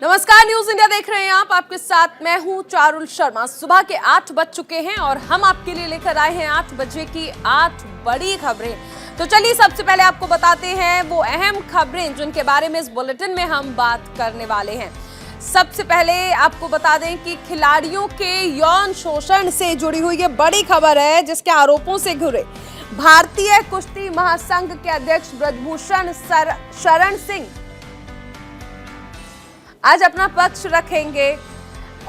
नमस्कार, news India देख रहे हैं आप। आपके साथ मैं हूं चारुल शर्मा। सुबह के 8 बज चुके हैं और हम आपके लिए लेकर आए हैं 8 बजे की 8 बड़ी खबरें। तो चलिए सबसे पहले आपको बताते हैं वो अहम खबरें जिनके बारे में इस बुलेटिन में हम बात करने वाले हैं। सबसे पहले आपको बता दें कि खिलाड़ियों के यौन शोषण से जुड़ी हुई ये बड़ी खबर है, जिसके आरोपों से घिरे भारतीय कुश्ती महासंघ के अध्यक्ष ब्रजभूषण शरण सिंह आज अपना पक्ष रखेंगे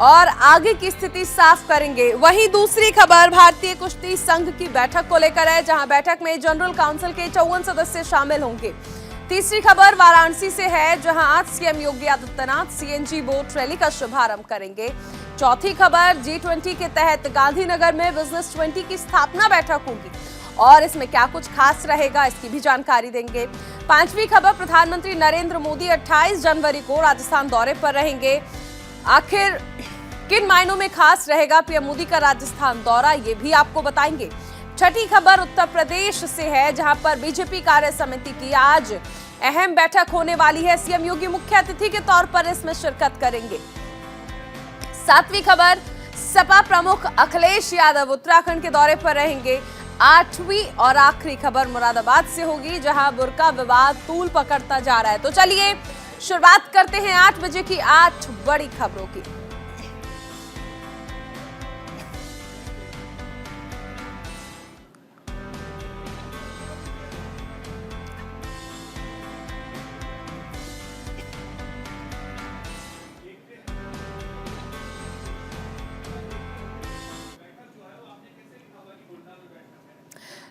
और आगे की स्थिति साफ करेंगे। वहीं दूसरी खबर भारतीय कुश्ती संघ की बैठक को लेकर है, जहां बैठक में जनरल काउंसिल के 54 सदस्य शामिल होंगे। तीसरी खबर वाराणसी से है, जहां आज CM Yogi Adityanath CNG boat rally का शुभारंभ करेंगे। चौथी खबर G20 के तहत गांधीनगर में बिजनेस 20 की स्थापना बैठक होगी और इसमें क्या कुछ खास रहेगा, इसकी भी जानकारी देंगे। पांचवी खबर प्रधानमंत्री नरेंद्र मोदी 28 जनवरी को राजस्थान दौरे पर रहेंगे। आखिर किन मायनों में खास रहेगा पीएम मोदी का राजस्थान दौरा, ये भी आपको बताएंगे। छठी खबर उत्तर प्रदेश से है, जहां पर बीजेपी कार्य समिति की आज अहम बैठक होने वाली है। सीएम योगी मुख्य अतिथि के तौर पर इसमें शिरकत करेंगे। सातवीं खबर सपा प्रमुख अखिलेश यादव उत्तराखंड के दौरे पर रहेंगे। आठवीं और आखिरी खबर मुरादाबाद से होगी, जहां बुर्का विवाद तूल पकड़ता जा रहा है। तो चलिए शुरुआत करते हैं 8 बजे की 8 बड़ी खबरों की।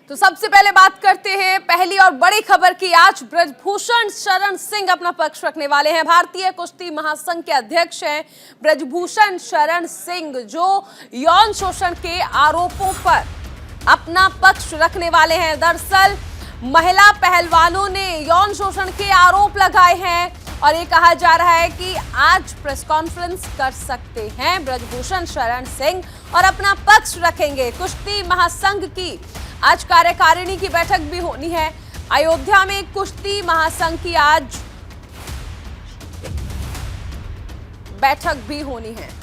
तो सबसे पहले बात करते हैं पहली और बड़ी खबर की। आज ब्रजभूषण शरण सिंह अपना पक्ष रखने वाले हैं। भारतीय कुश्ती महासंघ के अध्यक्ष हैं ब्रजभूषण शरण सिंह, जो यौन शोषण के आरोपों पर अपना पक्ष रखने वाले हैं। दरअसल महिला पहलवानों ने यौन शोषण के आरोप लगाए हैं और ये कहा जा रहा है कि आज प्रेस कॉन्फ्रेंस कर सकते हैं ब्रजभूषण शरण सिंह और अपना पक्ष रखेंगे। कुश्ती महासंघ की आज कार्यकारिणी की बैठक भी होनी है। अयोध्या में कुश्ती महासंघ की आज बैठक भी होनी है।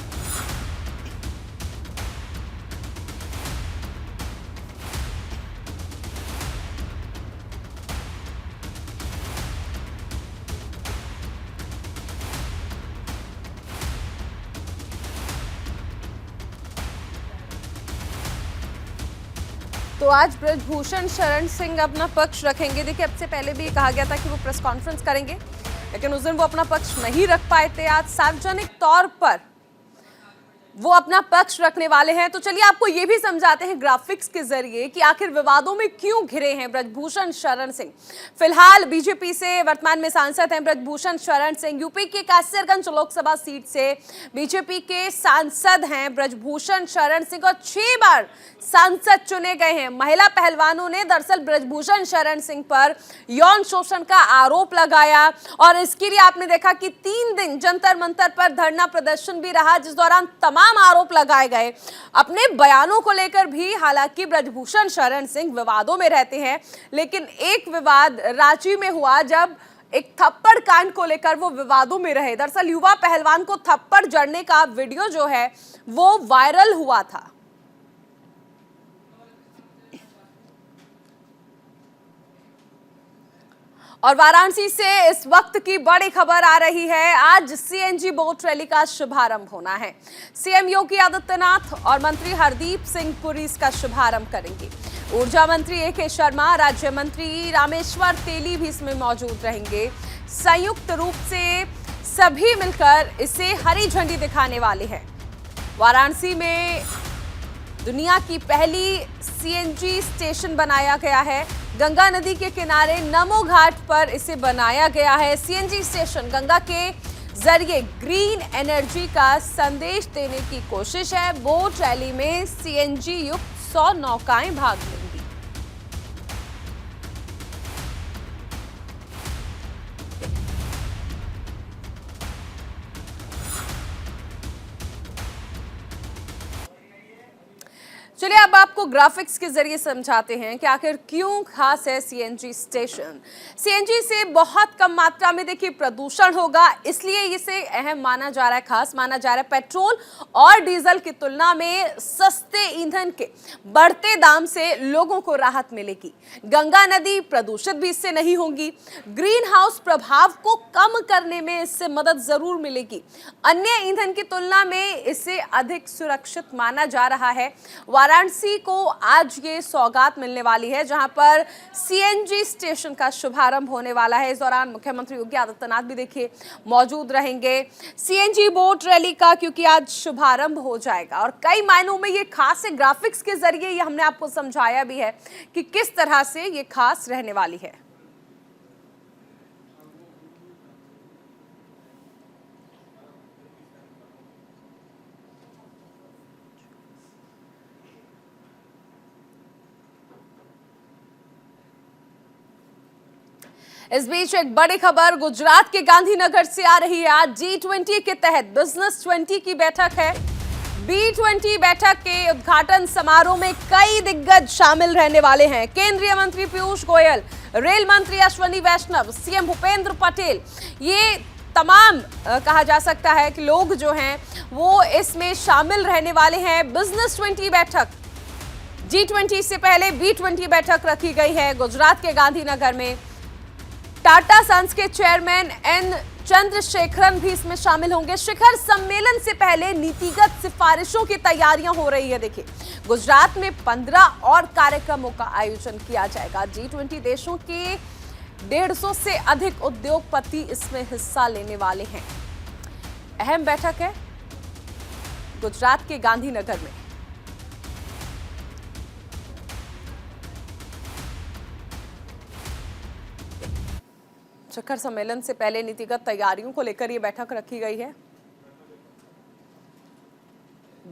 तो आज ब्रजभूषण शरण सिंह अपना पक्ष रखेंगे। देखिए, अब से पहले भी कहा गया था कि वो प्रेस कॉन्फ्रेंस करेंगे, लेकिन उस दिन वो अपना पक्ष नहीं रख पाए थे। आज सार्वजनिक तौर पर वो अपना पक्ष रखने वाले हैं। तो चलिए आपको ये भी समझाते हैं ग्राफिक्स के जरिए कि आखिर विवादों में क्यों घिरे हैं ब्रजभूषण शरण सिंह। फिलहाल बीजेपी से वर्तमान में सांसद हैं ब्रजभूषण शरण सिंह। यूपी के कैसरगंज लोकसभा सीट से बीजेपी के सांसद हैं ब्रजभूषण शरण सिंह और 6 बार सांसद चुने गए हैं। महिला पहलवानों ने दरअसल ब्रजभूषण शरण सिंह पर यौन शोषण का आरोप लगाया और इसके लिए आपने देखा कि 3 दिन जंतर मंतर पर धरना प्रदर्शन भी रहा, जिस दौरान तमाम आरोप लगाए गए अपने बयानों को लेकर भी। हालांकि ब्रजभूषण शरण सिंह विवादों में रहते हैं, लेकिन एक विवाद रांची में हुआ जब एक थप्पड़ कांड को लेकर वो विवादों में रहे। दरअसल युवा पहलवान को थप्पड़ जड़ने का वीडियो जो है वो वायरल हुआ था। और वाराणसी से इस वक्त की बड़ी खबर आ रही है। आज सीएनजी बोट रैली का शुभारंभ होना है। सीएम योगी आदित्यनाथ और मंत्री हरदीप सिंह पुरी इसका शुभारंभ करेंगे। ऊर्जा मंत्री AK शर्मा, राज्य मंत्री रामेश्वर तेली भी इसमें मौजूद रहेंगे। संयुक्त रूप से सभी मिलकर इसे हरी झंडी दिखाने वाले हैं। वाराणसी में दुनिया की पहली सीएनजी स्टेशन बनाया गया है। गंगा नदी के किनारे नमो घाट पर इसे बनाया गया है। सीएनजी स्टेशन गंगा के जरिए ग्रीन एनर्जी का संदेश देने की कोशिश है। बोट रैली में सीएनजी युक्त 100 नौकाएं भाग लेंगी। चलिए अब आपको ग्राफिक्स के जरिए समझाते हैं कि आखिर क्यों खास है सीएनजी स्टेशन। सीएनजी से बहुत कम मात्रा में देखिए प्रदूषण होगा, इसलिए इसे अहम माना जा रहा है, खास माना जा रहा है। पेट्रोल और डीजल की तुलना में सस्ते ईंधन के बढ़ते दाम से लोगों को राहत मिलेगी। गंगा नदी प्रदूषित भी इससे नहीं होगी। ग्रीन हाउस प्रभाव को कम करने में इससे मदद जरूर मिलेगी। अन्य ईंधन की तुलना में इसे अधिक सुरक्षित माना जा रहा है। वाराणसी को आज ये सौगात मिलने वाली है, जहां पर सीएनजी स्टेशन का शुभारंभ होने वाला है। इस दौरान मुख्यमंत्री योगी आदित्यनाथ भी देखिए मौजूद रहेंगे। सीएनजी बोट रैली का क्योंकि आज शुभारंभ हो जाएगा और कई मायनों में ये खास है। ग्राफिक्स के जरिए ये हमने आपको समझाया भी है कि किस तरह से ये खास रहने वाली है। इस बीच एक बड़ी खबर गुजरात के गांधीनगर से आ रही है। आज G20 के तहत बिजनेस 20 की बैठक है। B20 बैठक के उद्घाटन समारोह में कई दिग्गज शामिल रहने वाले हैं। केंद्रीय मंत्री पीयूष गोयल, रेल मंत्री अश्विनी वैष्णव, सीएम भूपेंद्र पटेल, ये तमाम कहा जा सकता है कि लोग जो हैं वो इसमें शामिल रहने वाले हैं। बिजनेस 20 बैठक, G20 से पहले B20 बैठक रखी गई है गुजरात के गांधीनगर में। टाटा सन्स के चेयरमैन एन चंद्रशेखरन भी इसमें शामिल होंगे। शिखर सम्मेलन से पहले नीतिगत सिफारिशों की तैयारियां हो रही है। देखिए, गुजरात में 15 और कार्यक्रमों का आयोजन किया जाएगा। G20 देशों के 150 से अधिक उद्योगपति इसमें हिस्सा लेने वाले हैं। अहम बैठक है गुजरात के गांधीनगर में। शिखर सम्मेलन से पहले नीतिगत तैयारियों को लेकर यह बैठक रखी गई है।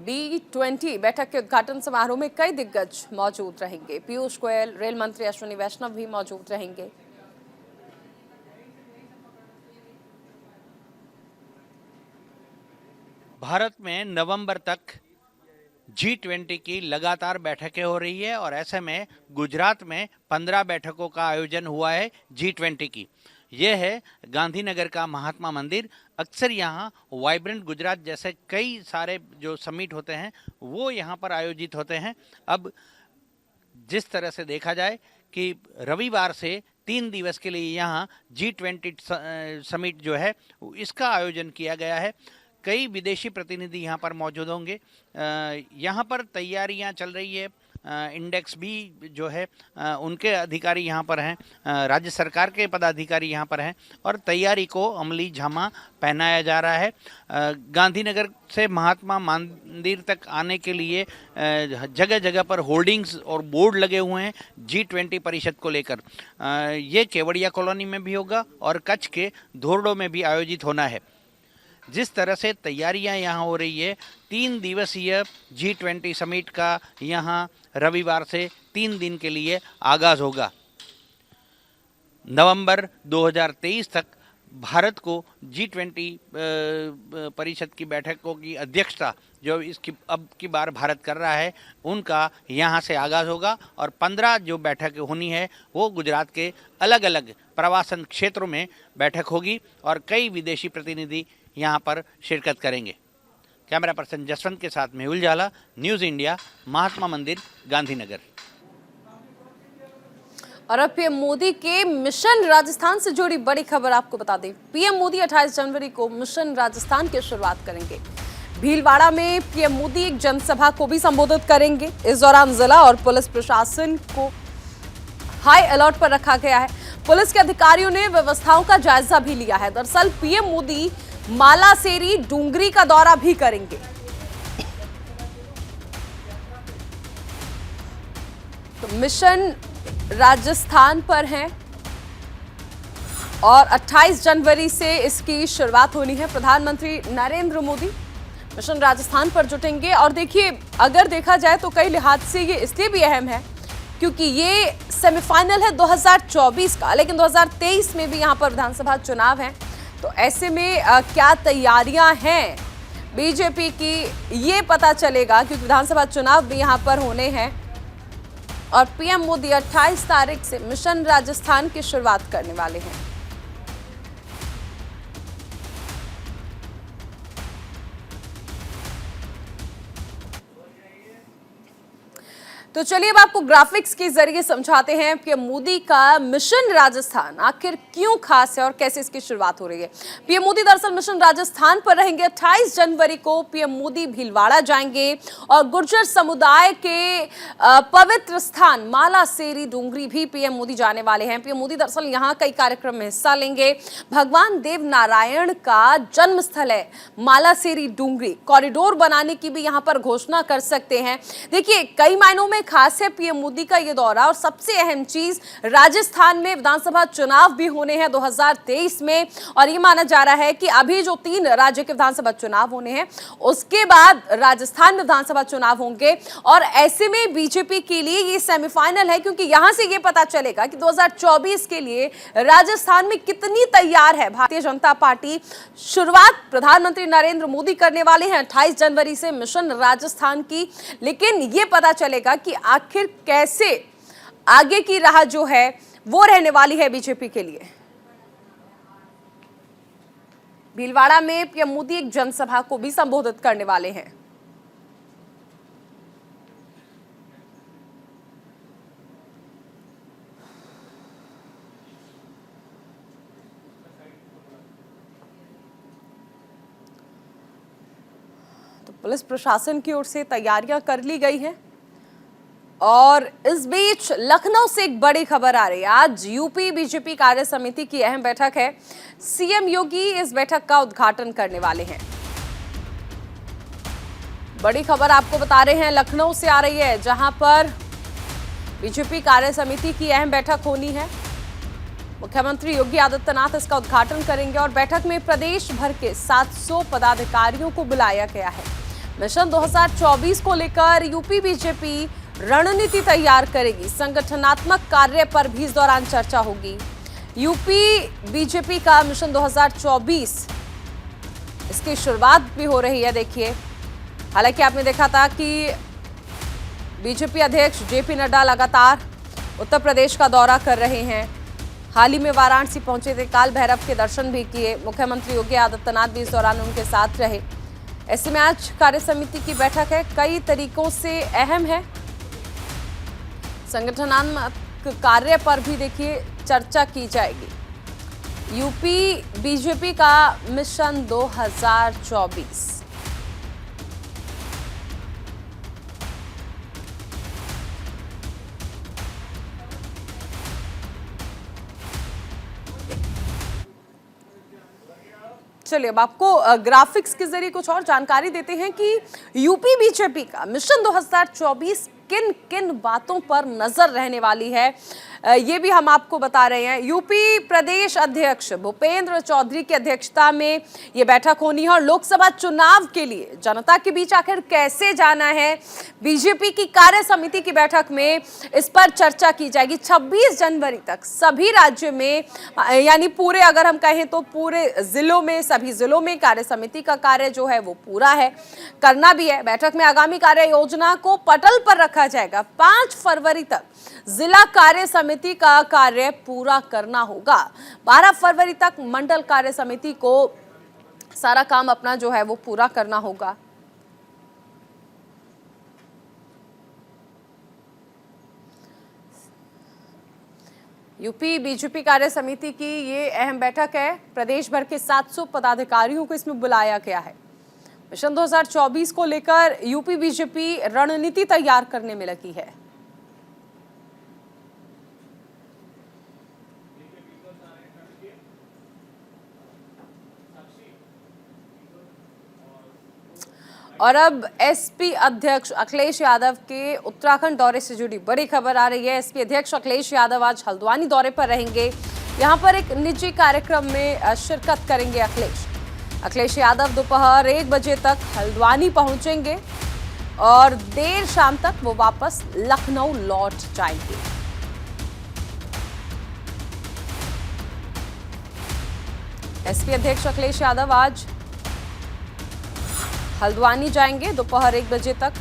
B20 बैठक के उद्घाटन समारोह में कई दिग्गज मौजूद रहेंगे। पीयूष गोयल, रेल मंत्री अश्विनी वैष्णव भी मौजूद रहेंगे। भारत में नवंबर तक G20 की लगातार बैठकें हो रही है और ऐसे में गुजरात में 15 बैठकों का आयोजन हुआ है G20 की। यह है गांधीनगर का महात्मा मंदिर। अक्सर यहाँ वाइब्रेंट गुजरात जैसे कई सारे जो समिट होते हैं वो यहाँ पर आयोजित होते हैं। अब जिस तरह से देखा जाए कि रविवार से 3 दिवस के लिए यहाँ G20 समिट जो है इसका आयोजन किया गया है। कई विदेशी प्रतिनिधि यहाँ पर मौजूद होंगे। यहाँ पर तैयारियाँ चल रही है। इंडेक्स भी जो है उनके अधिकारी यहाँ पर हैं, राज्य सरकार के पदाधिकारी यहाँ पर हैं और तैयारी को अमली झामा पहनाया जा रहा है। गांधीनगर से महात्मा मंदिर तक आने के लिए जगह जगह पर होर्डिंग्स और बोर्ड लगे हुए हैं G20 परिषद को लेकर। ये केवड़िया कॉलोनी में भी होगा और कच्छ के धोरडो में भी आयोजित होना है। जिस तरह से तैयारियां यहाँ हो रही है, 3 दिवसीय G20 समिट का यहाँ रविवार से 3 दिन के लिए आगाज होगा। नवंबर 2023 तक भारत को G20 परिषद की बैठकों की अध्यक्षता जो इसकी अब की बार भारत कर रहा है उनका यहाँ से आगाज होगा और 15 जो बैठक होनी है वो गुजरात के अलग अलग प्रवासन क्षेत्रों में बैठक होगी और कई विदेशी प्रतिनिधि यहाँ पर शिरकत करेंगे। कैमरा पर्सन जसवंत के साथ मेहुल जाला, न्यूज़ इंडिया, महात्मा मंदिर, गांधीनगर। और अब पीएम मोदी के मिशन राजस्थान से जुड़ी बड़ी खबर आपको बता दें। पीएम मोदी 28 जनवरी को मिशन राजस्थान की शुरुआत करेंगे। भीलवाड़ा में पीएम मोदी एक जनसभा को भी संबोधित करेंगे। इस दौरान जिला और पुलिस प्रशासन को हाई अलर्ट पर रखा गया है। पुलिस के अधिकारियों ने व्यवस्थाओं का जायजा भी लिया है। दरअसल पीएम मोदी मालासेरी डूंगरी का दौरा भी करेंगे। तो मिशन राजस्थान पर है और 28 जनवरी से इसकी शुरुआत होनी है। प्रधानमंत्री नरेंद्र मोदी मिशन राजस्थान पर जुटेंगे और देखिए, अगर देखा जाए तो कई लिहाज से ये इसलिए भी अहम है क्योंकि ये सेमीफाइनल है 2024 का, लेकिन 2023 में भी यहाँ पर विधानसभा चुनाव है। तो ऐसे में क्या तैयारियां हैं बीजेपी की, ये पता चलेगा क्योंकि विधानसभा चुनाव भी यहां पर होने हैं और पीएम मोदी 28 तारीख से मिशन राजस्थान की शुरुआत करने वाले हैं। तो चलिए अब आपको ग्राफिक्स के जरिए समझाते हैं कि मोदी का मिशन राजस्थान आखिर क्यों खास है और कैसे इसकी शुरुआत हो रही है। पीएम मोदी दरअसल मिशन राजस्थान पर रहेंगे। 28 जनवरी को पीएम मोदी भीलवाड़ा जाएंगे और गुर्जर समुदाय के पवित्र स्थान मालासेरी डूंगरी भी पीएम मोदी जाने वाले हैं। पीएम मोदी दरअसल यहां कई कार्यक्रम में हिस्सा लेंगे। भगवान देव नारायण का जन्म स्थल है मालासेरी डूंगरी। कॉरिडोर बनाने की भी यहां पर घोषणा कर सकते हैं। देखिए, कई मायनों में खास है पीएम मोदी का ये दौरा और सबसे अहम चीज, राजस्थान में विधानसभा चुनाव भी होने हैं 2023 में और ये माना जा रहा है कि अभी जो 3 राज्य के विधानसभा चुनाव होने हैं उसके बाद राजस्थान में विधानसभा चुनाव होंगे और ऐसे में बीजेपी के लिए ये सेमीफाइनल है क्योंकि यहां से ये पता चलेगा कि 2024 के लिए राजस्थान में कितनी तैयार है भारतीय जनता पार्टी। शुरुआत प्रधानमंत्री नरेंद्र मोदी करने वाले हैं 28 जनवरी से मिशन राजस्थान की, लेकिन ये पता चलेगा कि आखिर कैसे आगे की राह जो है वो रहने वाली है बीजेपी के लिए। भीलवाड़ा में पीएम मोदी एक जनसभा को भी संबोधित करने वाले हैं। तो पुलिस प्रशासन की ओर से तैयारियां कर ली गई हैं और इस बीच लखनऊ से एक बड़ी खबर आ रही है। आज यूपी बीजेपी कार्य समिति की अहम बैठक है। सीएम योगी इस बैठक का उद्घाटन करने वाले हैं। बड़ी खबर आपको बता रहे हैं, लखनऊ से आ रही है जहां पर बीजेपी कार्य समिति की अहम बैठक होनी है। मुख्यमंत्री योगी आदित्यनाथ इसका उद्घाटन करेंगे और बैठक में प्रदेश भर के 700 पदाधिकारियों को बुलाया गया है। मिशन 2024 को लेकर यूपी बीजेपी रणनीति तैयार करेगी। संगठनात्मक कार्य पर भी इस दौरान चर्चा होगी। यूपी बीजेपी का मिशन 2024 इसकी शुरुआत भी हो रही है। देखिए, हालांकि आपने देखा था कि बीजेपी अध्यक्ष जेपी नड्डा लगातार उत्तर प्रदेश का दौरा कर रहे हैं। हाल ही में वाराणसी पहुंचे थे, काल भैरव के दर्शन भी किए। मुख्यमंत्री योगी आदित्यनाथ भी इस दौरान उनके साथ रहे। ऐसे में आज कार्य समिति की बैठक है, कई तरीकों से अहम है। संगठनात्मक कार्य पर भी देखिए चर्चा की जाएगी। यूपी बीजेपी का मिशन 2024। चलिए अब आपको ग्राफिक्स के जरिए कुछ और जानकारी देते हैं कि यूपी बीजेपी का मिशन 2024 किन किन बातों पर नजर रहने वाली है, ये भी हम आपको बता रहे हैं। यूपी प्रदेश अध्यक्ष भूपेंद्र चौधरी की अध्यक्षता में ये बैठक होनी है और लोकसभा चुनाव के लिए जनता के बीच आखिर कैसे जाना है, बीजेपी की कार्य समिति की बैठक में इस पर चर्चा की जाएगी। 26 जनवरी तक सभी राज्य में, यानी पूरे अगर हम कहें तो पूरे जिलों में, सभी जिलों में कार्य समिति का कार्य जो है वो पूरा है, करना भी है। बैठक में आगामी कार्य योजना को पटल पर रखा जाएगा। 5 फरवरी तक जिला कार्य समिति का कार्य पूरा करना होगा। 12 फरवरी तक मंडल कार्य समिति को सारा काम अपना जो है वो पूरा करना होगा। यूपी बीजेपी कार्य समिति की ये अहम बैठक है। प्रदेश भर के 700 पदाधिकारियों को इसमें बुलाया गया है। मिशन 2024 को लेकर यूपी बीजेपी रणनीति तैयार करने में लगी है। और अब एसपी अध्यक्ष अखिलेश यादव के उत्तराखंड दौरे से जुड़ी बड़ी खबर आ रही है। एसपी अध्यक्ष अखिलेश यादव आज हल्द्वानी दौरे पर रहेंगे। यहां पर एक निजी कार्यक्रम में शिरकत करेंगे अखिलेश यादव दोपहर 1 बजे तक हल्द्वानी पहुंचेंगे और देर शाम तक वो वापस लखनऊ लौट जाएंगे। एसपी अध्यक्ष अखिलेश यादव आज हल्द्वानी जाएंगे दोपहर 1 बजे तक।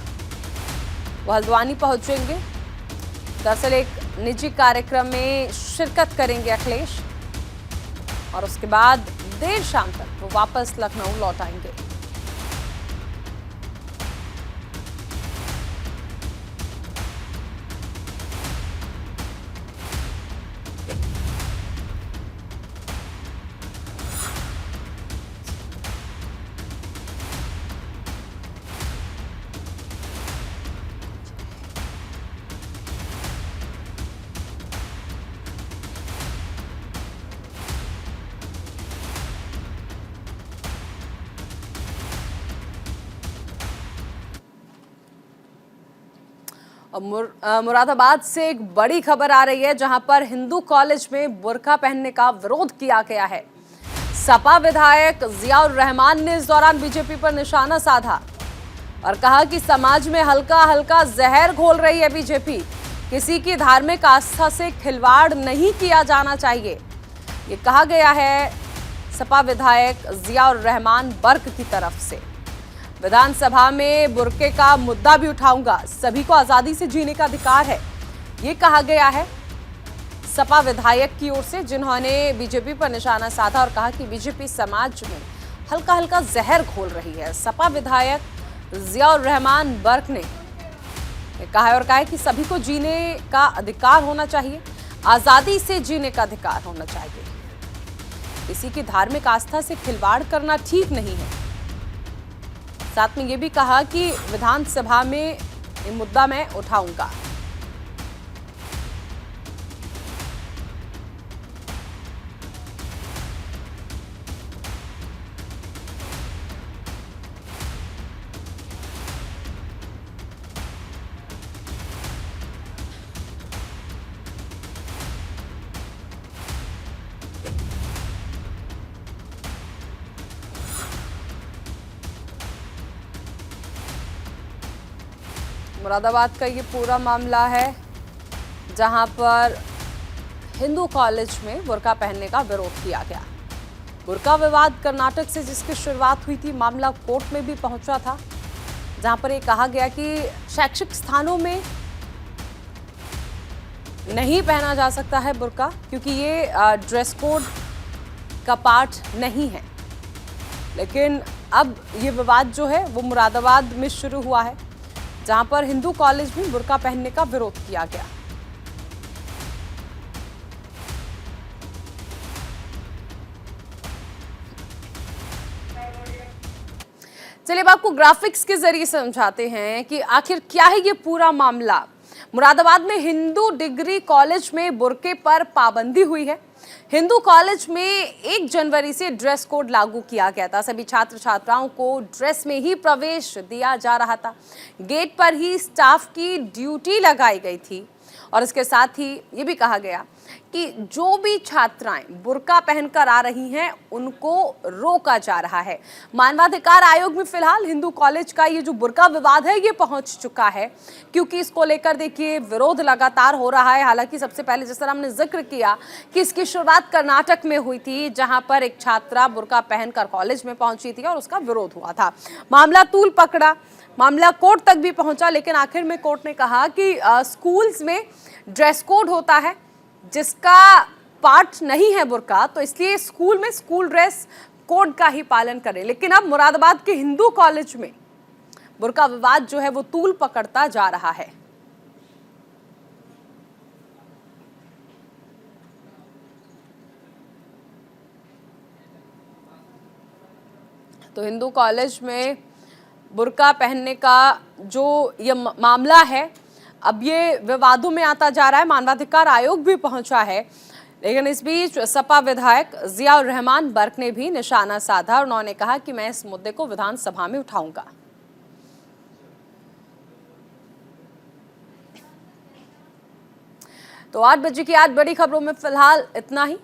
वो हल्द्वानी पहुंचेंगे। दरअसल एक निजी कार्यक्रम में शिरकत करेंगे अखिलेश और उसके बाद देर शाम तक वो वापस लखनऊ लौट आएंगे। मुरादाबाद से एक बड़ी खबर आ रही है जहां पर हिंदू कॉलेज में बुर्का पहनने का विरोध किया गया है। सपा विधायक जियाउर रहमान ने इस दौरान बीजेपी पर निशाना साधा और कहा कि समाज में हल्का हल्का जहर घोल रही है बीजेपी। किसी की धार्मिक आस्था से खिलवाड़ नहीं किया जाना चाहिए, ये कहा गया है सपा विधायक जियाउर रहमान बर्क की तरफ से। विधानसभा में बुर्के का मुद्दा भी उठाऊंगा, सभी को आजादी से जीने का अधिकार है, ये कहा गया है सपा विधायक की ओर से, जिन्होंने बीजेपी पर निशाना साधा और कहा कि बीजेपी समाज में हल्का हल्का जहर घोल रही है। सपा विधायक जियाउर रहमान बर्क ने कहा है और कहा है कि सभी को जीने का अधिकार होना चाहिए, आजादी से जीने का अधिकार होना चाहिए। किसी की धार्मिक आस्था से खिलवाड़ करना ठीक नहीं है। साथ में ये भी कहा कि विधानसभा में ये मुद्दा मैं उठाऊंगा। मुरादाबाद का ये पूरा मामला है जहां पर हिंदू कॉलेज में बुर्का पहनने का विरोध किया गया। बुर्का विवाद कर्नाटक से जिसकी शुरुआत हुई थी, मामला कोर्ट में भी पहुंचा था, जहां पर ये कहा गया कि शैक्षिक स्थानों में नहीं पहना जा सकता है बुर्का, क्योंकि ये ड्रेस कोड का पार्ट नहीं है। लेकिन अब ये विवाद जो है वो मुरादाबाद में शुरू हुआ है, जहां पर हिंदू कॉलेज में बुर्का पहनने का विरोध किया गया। चलिए अब आपको ग्राफिक्स के जरिए समझाते हैं कि आखिर क्या है ये पूरा मामला। मुरादाबाद में हिंदू डिग्री कॉलेज में बुर्के पर पाबंदी हुई है। हिंदू कॉलेज में 1 जनवरी से ड्रेस कोड लागू किया गया था। सभी छात्र छात्राओं को ड्रेस में ही प्रवेश दिया जा रहा था। गेट पर ही स्टाफ की ड्यूटी लगाई गई थी और इसके साथ ही ये भी कहा गया कि जो भी छात्राएं बुर्का पहनकर आ रही हैं उनको रोका जा रहा है। मानवाधिकार आयोग में फिलहाल हिंदू कॉलेज का ये जो बुर्का विवाद है ये पहुंच चुका है, क्योंकि इसको लेकर देखिए विरोध लगातार हो रहा है। हालांकि सबसे पहले जिस तरह हमने जिक्र किया कि इसकी शुरुआत कर्नाटक में हुई थी, जहां पर एक छात्रा बुर्का पहनकर कॉलेज में पहुंची थी और उसका विरोध हुआ था। मामला तूल पकड़ा, मामला कोर्ट तक भी पहुंचा, लेकिन आखिर में कोर्ट ने कहा कि स्कूल्स में ड्रेस कोड होता है जिसका पार्ट नहीं है बुर्का, तो इसलिए स्कूल में स्कूल ड्रेस कोड का ही पालन करें। लेकिन अब मुरादाबाद के हिंदू कॉलेज में बुर्का विवाद जो है वो तूल पकड़ता जा रहा है। तो हिंदू कॉलेज में बुर्का पहनने का जो ये मामला है अब ये विवादों में आता जा रहा है। मानवाधिकार आयोग भी पहुंचा है, लेकिन इस बीच सपा विधायक जियाउर रहमान बर्क ने भी निशाना साधा और उन्होंने कहा कि मैं इस मुद्दे को विधानसभा में उठाऊंगा। तो 8 बजे की 8 बड़ी खबरों में फिलहाल इतना ही।